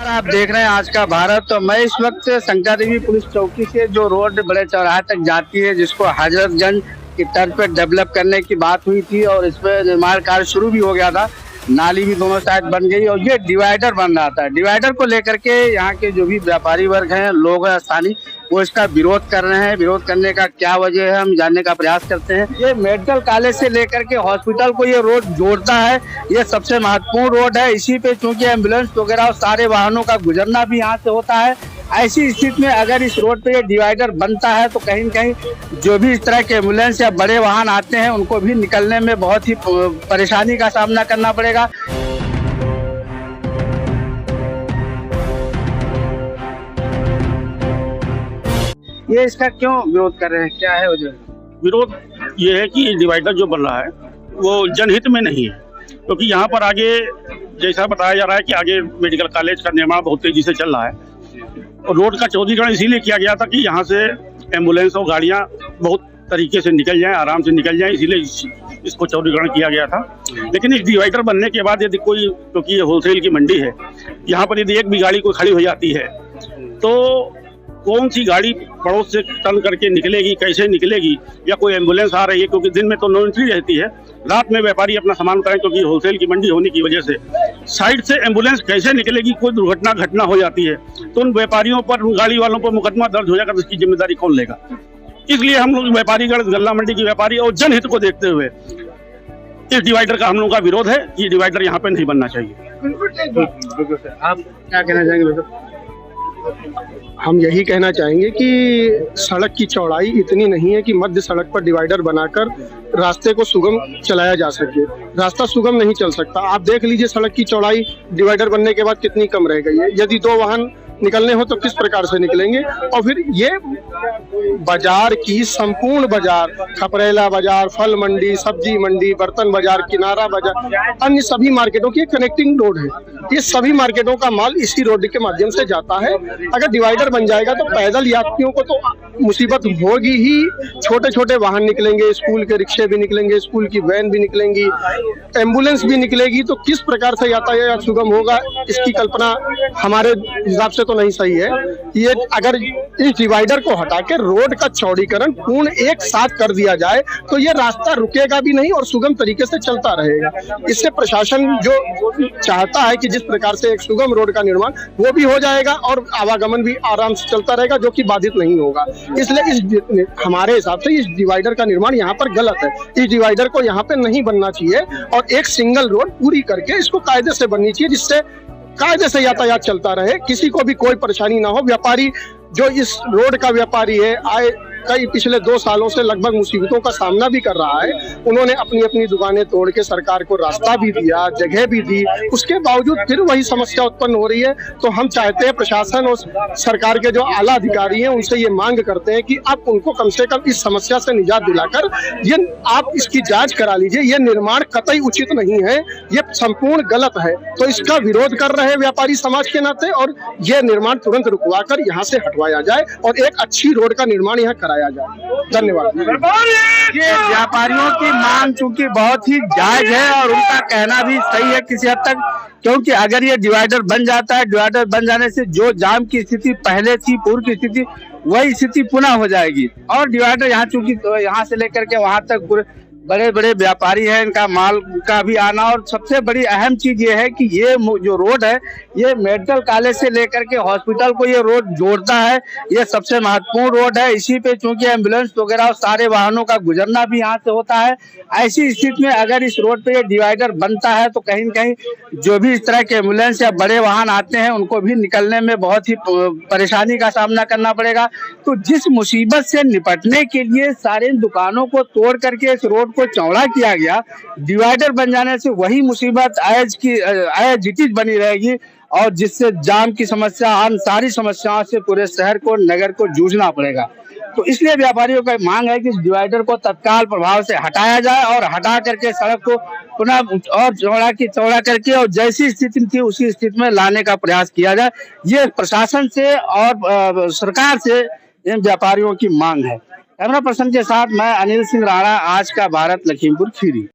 आप देख रहे हैं आज का भारत। तो मैं इस वक्त शंकर देवी पुलिस चौकी से जो रोड बड़े चौराहे तक जाती है, जिसको हजरतगंज की तर्ज पे डेवलप करने की बात हुई थी और इस पे निर्माण कार्य शुरू भी हो गया था। नाली भी दोनों साइड बन गई और ये डिवाइडर बन रहा था। डिवाइडर को लेकर के यहाँ के जो भी व्यापारी वर्ग हैं, लोग हैं स्थानीय, वो इसका विरोध कर रहे हैं। विरोध करने का क्या वजह है, हम जानने का प्रयास करते हैं। ये मेडिकल कॉलेज से लेकर के हॉस्पिटल को ये रोड जोड़ता है। ये सबसे महत्वपूर्ण रोड है। इसी पे चूंकि एम्बुलेंस वगैरह और सारे वाहनों का गुजरना भी यहाँ से होता है। ऐसी स्थिति में अगर इस रोड पे ये डिवाइडर बनता है तो कहीं न कहीं जो भी इस तरह के एम्बुलेंस या बड़े वाहन आते हैं, उनको भी निकलने में बहुत ही परेशानी का सामना करना पड़ेगा। ये इसका क्यों विरोध कर रहे हैं, क्या है वजह? विरोध ये है कि डिवाइडर जो बन रहा है वो जनहित में नहीं है, क्योंकि यहाँ पर आगे जैसा बताया जा रहा है कि आगे मेडिकल कॉलेज का निर्माण बहुत तेजी से चल रहा है और रोड का चौड़ीकरण इसीलिए किया गया था कि यहाँ से एम्बुलेंस और गाड़ियाँ बहुत तरीके से निकल जाएं, आराम से निकल जाएं, इसीलिए इसको चौड़ीकरण किया गया था। लेकिन इस डिवाइडर बनने के बाद यदि कोई, क्योंकि ये होलसेल की मंडी है, यहाँ पर यदि एक भी गाड़ी कोई खड़ी हो जाती है तो कौन सी गाड़ी पड़ोस से टर्न करके निकलेगी, कैसे निकलेगी, या कोई एम्बुलेंस आ रही है, क्योंकि दिन में तो नो एंट्री रहती है, रात में व्यापारी अपना सामान उतारें, क्योंकि होलसेल की मंडी होने की वजह से साइड से एम्बुलेंस कैसे निकलेगी, कोई दुर्घटना घटना हो जाती है तो उन व्यापारियों पर, उन गाड़ी वालों पर मुकदमा दर्ज हो जाएगा, तो इसकी जिम्मेदारी कौन लेगा? इसलिए हम लोग व्यापारीगण, गल्ला मंडी की व्यापारी और जनहित को देखते हुए इस डिवाइडर का हम लोगों का विरोध है कि डिवाइडर यहाँ पे नहीं बनना चाहिए। आप क्या कहना चाहेंगे? हम यही कहना चाहेंगे कि सड़क की चौड़ाई इतनी नहीं है कि मध्य सड़क पर डिवाइडर बनाकर रास्ते को सुगम चलाया जा सके। रास्ता सुगम नहीं चल सकता। आप देख लीजिए सड़क की चौड़ाई डिवाइडर बनने के बाद कितनी कम रह गई है। यदि दो वाहन निकलने हो तो किस प्रकार से निकलेंगे? और फिर ये बाजार की संपूर्ण बाजार, खपरेला बाजार, फल मंडी, सब्जी मंडी, बर्तन बाजार, किनारा बाजार, अन्य सभी मार्केटों की कनेक्टिंग रोड है। ये सभी मार्केटों का माल इसी रोड के माध्यम से जाता है। अगर डिवाइडर बन जाएगा तो पैदल यात्रियों को तो मुसीबत होगी ही। छोटे छोटे वाहन निकलेंगे, स्कूल के रिक्शे भी निकलेंगे, स्कूल की वैन भी निकलेंगी, एम्बुलेंस भी निकलेगी, तो किस प्रकार से यातायात सुगम होगा, इसकी कल्पना हमारे हिसाब से तो नहीं सही है। ये अगर इस डिवाइडर को हटा के रोड का चौड़ीकरण पूर्ण एक साथ कर दिया जाए तो ये रास्ता रुकेगा भी नहीं और सुगम तरीके से चलता रहेगा। इससे प्रशासन जो चाहता है कि जिस प्रकार से एक सुगम रोड का निर्माण, वो भी हो जाएगा और आवागमन भी आराम से चलता रहेगा, जो कि बाधित नहीं होगा। इसलिए हमारे हिसाब से इस डिवाइडर का निर्माण यहाँ पर गलत है। इस डिवाइडर को यहाँ पे नहीं बनना चाहिए और एक सिंगल रोड पूरी करके इसको कायदे से बननी चाहिए, जिससे कायदे से यातायात चलता रहे, किसी को भी कोई परेशानी ना हो। व्यापारी जो इस रोड का व्यापारी है, आए कई पिछले 2 सालों से लगभग मुसीबतों का सामना भी कर रहा है। उन्होंने अपनी अपनी दुकानें तोड़ के सरकार को रास्ता भी दिया, जगह भी दी, उसके बावजूद फिर वही समस्या उत्पन्न हो रही है। तो हम चाहते हैं प्रशासन और सरकार के जो आला अधिकारी हैं, उनसे ये मांग करते हैं कि आप उनको कम से कम इस समस्या से निजात दिलाकर ये आप इसकी जांच करा लीजिए। ये निर्माण कतई उचित नहीं है, ये संपूर्ण गलत है। तो इसका विरोध कर रहे हैं व्यापारी समाज के नाते, और ये निर्माण तुरंत रुकवाकर यहाँ से हटवाया जाए और एक अच्छी रोड का निर्माण यहाँ कराया जाए। धन्यवाद। ये व्यापारियों की मांग चूंकि बहुत ही जायज है और उनका कहना भी सही है किसी हद तक, क्योंकि अगर ये डिवाइडर बन जाता है, डिवाइडर बन जाने से जो जाम की स्थिति पहले थी, पूर्व की स्थिति, वही स्थिति पुनः हो जाएगी। और डिवाइडर यहाँ चूंकि यहाँ से लेकर के वहां तक पूरे बड़े बड़े व्यापारी हैं, इनका माल का भी आना, और सबसे बड़ी अहम चीज ये है कि ये जो रोड है, ये मेडिकल कॉलेज से लेकर के हॉस्पिटल को ये रोड जोड़ता है। ये सबसे महत्वपूर्ण रोड है। इसी पे चूंकि एम्बुलेंस वगैरह और सारे वाहनों का गुजरना भी यहाँ से होता है। ऐसी स्थिति में अगर इस रोड पे ये डिवाइडर बनता है तो कहीं न कहीं जो भी इस तरह के एम्बुलेंस या बड़े वाहन आते हैं, उनको भी निकलने में बहुत ही परेशानी का सामना करना पड़ेगा। तो जिस मुसीबत से निपटने के लिए सारे दुकानों को तोड़ करके इस रोड को चौड़ा किया गया, डिवाइडर बन जाने से वही मुसीबत आयज बनी रहेगी, और जिससे जाम की समस्या, अन्य सारी समस्याओं से पूरे शहर को, नगर को जूझना पड़ेगा। तो इसलिए व्यापारियों का मांग है कि इस डिवाइडर को तत्काल प्रभाव से हटाया जाए और हटा करके सड़क को पुनः और चौड़ा करके और जैसी स्थिति थी उसी स्थिति में लाने का प्रयास किया जाए। ये प्रशासन से और सरकार से इन व्यापारियों की मांग है। कैमरा पर्सन के साथ मैं अनिल सिंह राणा, आज का भारत, लखीमपुर खीरी।